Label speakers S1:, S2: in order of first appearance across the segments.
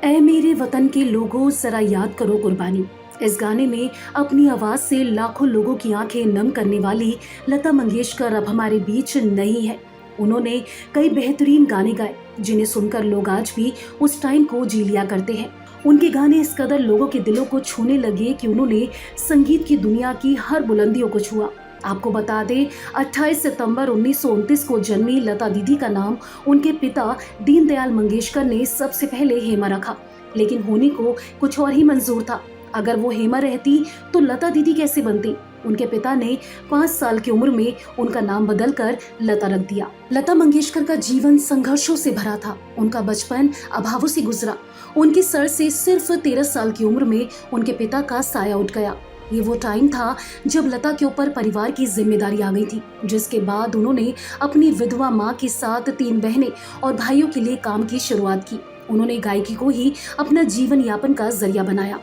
S1: ऐ मेरे वतन के लोगों जरा याद करो कुर्बानी। इस गाने में अपनी आवाज से लाखों लोगों की आंखें नम करने वाली लता मंगेशकर अब हमारे बीच नहीं है। उन्होंने कई बेहतरीन गाने गाए जिन्हें सुनकर लोग आज भी उस टाइम को जी लिया करते हैं। उनके गाने इस कदर लोगों के दिलों को छूने लगे कि उन्होंने संगीत की दुनिया की हर बुलंदियों को छुआ। आपको बता दें, 28 सितंबर 1929 को जन्मी लता दीदी का नाम उनके पिता दीनदयाल मंगेशकर ने सबसे पहले हेमा रखा, लेकिन होने को कुछ और ही मंजूर था। अगर वो हेमा रहती तो लता दीदी कैसे बनती? उनके पिता ने 5 साल की उम्र में उनका नाम बदलकर लता रख दिया। लता मंगेशकर का जीवन संघर्षों से भरा था। उनका बचपन अभावों से गुजरा। उनके सर से सिर्फ 13 साल की उम्र में उनके पिता का साया उठ गया। ये वो टाइम था जब लता के ऊपर परिवार की जिम्मेदारी आ गई थी, जिसके बाद उन्होंने अपनी विधवा माँ के साथ 3 बहनें और भाइयों के लिए काम की शुरुआत की। उन्होंने गायकी को ही अपना जीवन यापन का जरिया बनाया।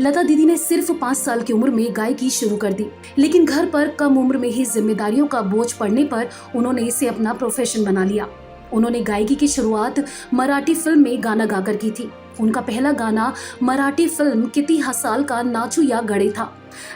S1: लता दीदी ने सिर्फ 5 साल की उम्र में गायकी शुरू कर दी, लेकिन घर पर कम उम्र में ही जिम्मेदारियों का बोझ पड़ने पर उन्होंने इसे अपना प्रोफेशन बना लिया। उन्होंने गायकी की शुरुआत मराठी फिल्म में गाना गाकर की थी। उनका पहला गाना मराठी फिल्म किती हसाल का नाचू या गड़े था।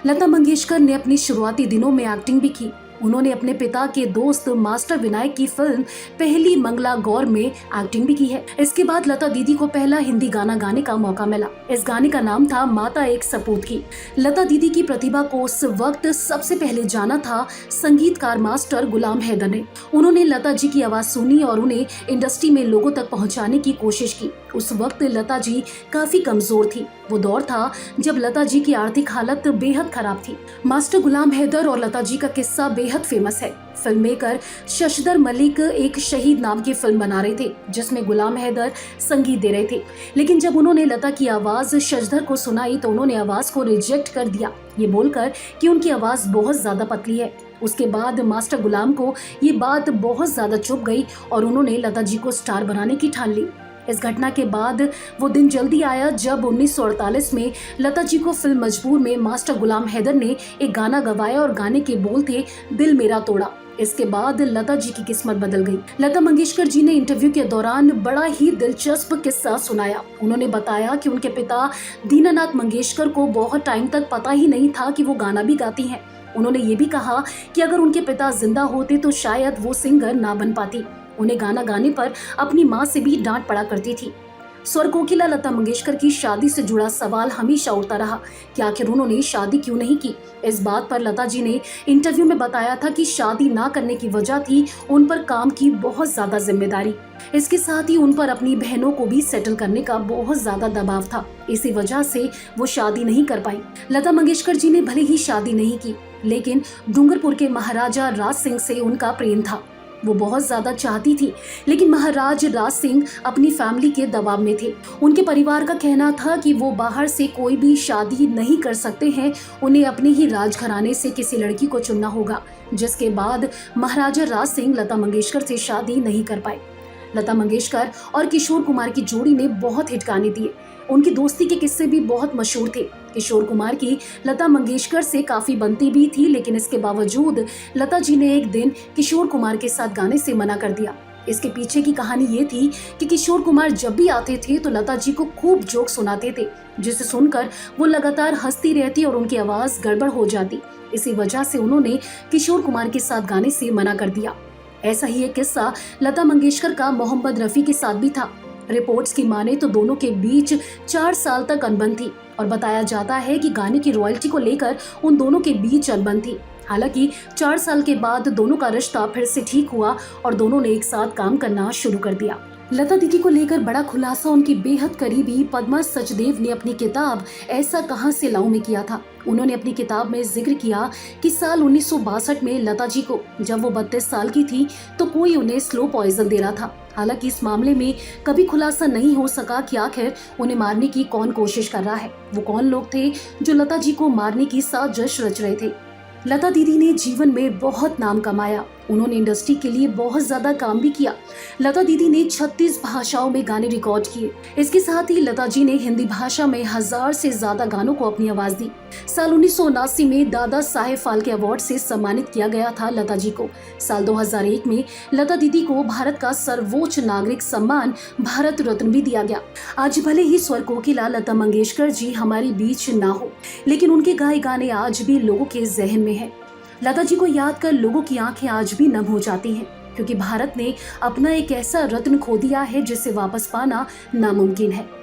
S1: लता मंगेशकर ने अपनी शुरुआती दिनों में एक्टिंग भी की। उन्होंने अपने पिता के दोस्त मास्टर विनायक की फिल्म पहली मंगला गौर में एक्टिंग भी की है। इसके बाद लता दीदी को पहला हिंदी गाना गाने का मौका मिला। इस गाने का नाम था माता एक सपूत की। लता दीदी की प्रतिभा को उस वक्त सबसे पहले जाना था संगीतकार मास्टर गुलाम हैदर ने। उन्होंने लता जी की आवाज सुनी और उन्हें इंडस्ट्री में लोगों तक पहुंचाने की कोशिश की। उस वक्त लता जी काफी कमजोर थी। वो दौर था जब लता जी की आर्थिक हालत बेहद खराब थी। मास्टर गुलाम हैदर और लता जी का किस्सा बेहद फेमस है। फिल्म मेकर शशिधर मलिक एक शहीद नाम की फिल्म बना रहे थे, जिसमें गुलाम हैदर संगीत दे रहे थे, लेकिन जब उन्होंने लता की आवाज शशिधर को सुनाई तो उन्होंने आवाज को रिजेक्ट कर दिया, ये बोलकर कि उनकी आवाज बहुत ज्यादा पतली है। उसके बाद मास्टर गुलाम को ये बात बहुत ज्यादा चुभ गई और उन्होंने लता जी को स्टार बनाने की ठान ली। इस घटना के बाद वो दिन जल्दी आया जब 1948 में लता जी को फिल्म मजबूर में मास्टर गुलाम हैदर ने एक गाना गवाया और गाने के बोल थे दिल मेरा तोड़ा। इसके बाद लता जी की किस्मत बदल गई। लता मंगेशकर जी ने इंटरव्यू के दौरान बड़ा ही दिलचस्प किस्सा सुनाया। उन्होंने बताया कि उनके पिता दीनानाथ मंगेशकर को बहुत टाइम तक पता ही नहीं था कि वो गाना भी गाती हैं। उन्होंने ये भी कहा कि अगर उनके पिता जिंदा होते तो शायद वो सिंगर ना बन पाती। उन्हें गाना गाने पर अपनी माँ से भी डांट पड़ा करती थी। स्वर कोकिला लता मंगेशकर की शादी से जुड़ा सवाल हमेशा उठता रहा कि आखिर उन्होंने शादी क्यों नहीं की। इस बात पर लता जी ने इंटरव्यू में बताया था कि शादी ना करने की वजह थी उन पर काम की बहुत ज्यादा जिम्मेदारी। इसके साथ ही उन पर अपनी बहनों को भी सेटल करने का बहुत ज्यादा दबाव था। इसी वजह से वो शादी नहीं कर पाई। लता मंगेशकर जी ने भले ही शादी नहीं की, लेकिन डूंगरपुर के महाराजा राज सिंह से उनका प्रेम था। वो बहुत ज्यादा चाहती थी, लेकिन महाराज राज सिंह अपनी फैमिली के दबाव में थे। उनके परिवार का कहना था कि वो बाहर से कोई भी शादी नहीं कर सकते हैं, उन्हें अपने ही राजघराने से किसी लड़की को चुनना होगा, जिसके बाद महाराजा राज सिंह लता मंगेशकर से शादी नहीं कर पाए। लता मंगेशकर और किशोर कुमार की जोड़ी ने बहुत हिट गाने दिए। उनकी दोस्ती के किस्से भी बहुत मशहूर थे। किशोर कुमार की लता मंगेशकर से काफी बनती भी थी, लेकिन इसके बावजूद लता जी ने एक दिन किशोर कुमार के साथ गाने से मना कर दिया। इसके पीछे की कहानी ये थी कि किशोर कुमार जब भी आते थे तो लता जी को खूब जोक सुनाते थे, जिसे सुनकर वो लगातार हंसती रहती और उनकी आवाज गड़बड़ हो जाती। इसी वजह से उन्होंने किशोर कुमार के साथ गाने से मना कर दिया। ऐसा ही एक किस्सा लता मंगेशकर का मोहम्मद रफी के साथ भी था। रिपोर्ट्स की माने तो दोनों के बीच 4 साल तक अनबन थी और बताया जाता है कि गाने की रॉयल्टी को लेकर उन दोनों के बीच अनबन थी। हालांकि 4 साल के बाद दोनों का रिश्ता फिर से ठीक हुआ और दोनों ने एक साथ काम करना शुरू कर दिया। लता दीदी को लेकर बड़ा खुलासा उनकी बेहद करीबी पद्मा सचदेव ने अपनी किताब ऐसा कहां से लाऊं में किया था। उन्होंने अपनी किताब में जिक्र किया कि साल 1962 में लता जी को जब वो 32 साल की थी तो कोई उन्हें स्लो पॉइजन दे रहा था। हालांकि इस मामले में कभी खुलासा नहीं हो सका कि आखिर उन्हें मारने की कौन कोशिश कर रहा है। वो कौन लोग थे जो लता जी को मारने की साजिश रच रहे थे। लता दीदी ने जीवन में बहुत नाम कमाया। उन्होंने इंडस्ट्री के लिए बहुत ज्यादा काम भी किया। लता दीदी ने 36 भाषाओं में गाने रिकॉर्ड किए। इसके साथ ही लता जी ने हिंदी भाषा में 1000 से ज्यादा गानों को अपनी आवाज दी। साल 1979 में दादा साहेब फाल्के अवार्ड से सम्मानित किया गया था लता जी को। साल 2001 में लता दीदी को भारत का सर्वोच्च नागरिक सम्मान भारत रत्न भी दिया गया। आज भले ही स्वर कोकिला लता मंगेशकर जी हमारे बीच ना हो, लेकिन उनके गाए गाने आज भी लोगों के जहन में है। लता जी को याद कर लोगों की आंखें आज भी नम हो जाती हैं, क्योंकि भारत ने अपना एक ऐसा रत्न खो दिया है जिसे वापस पाना नामुमकिन है।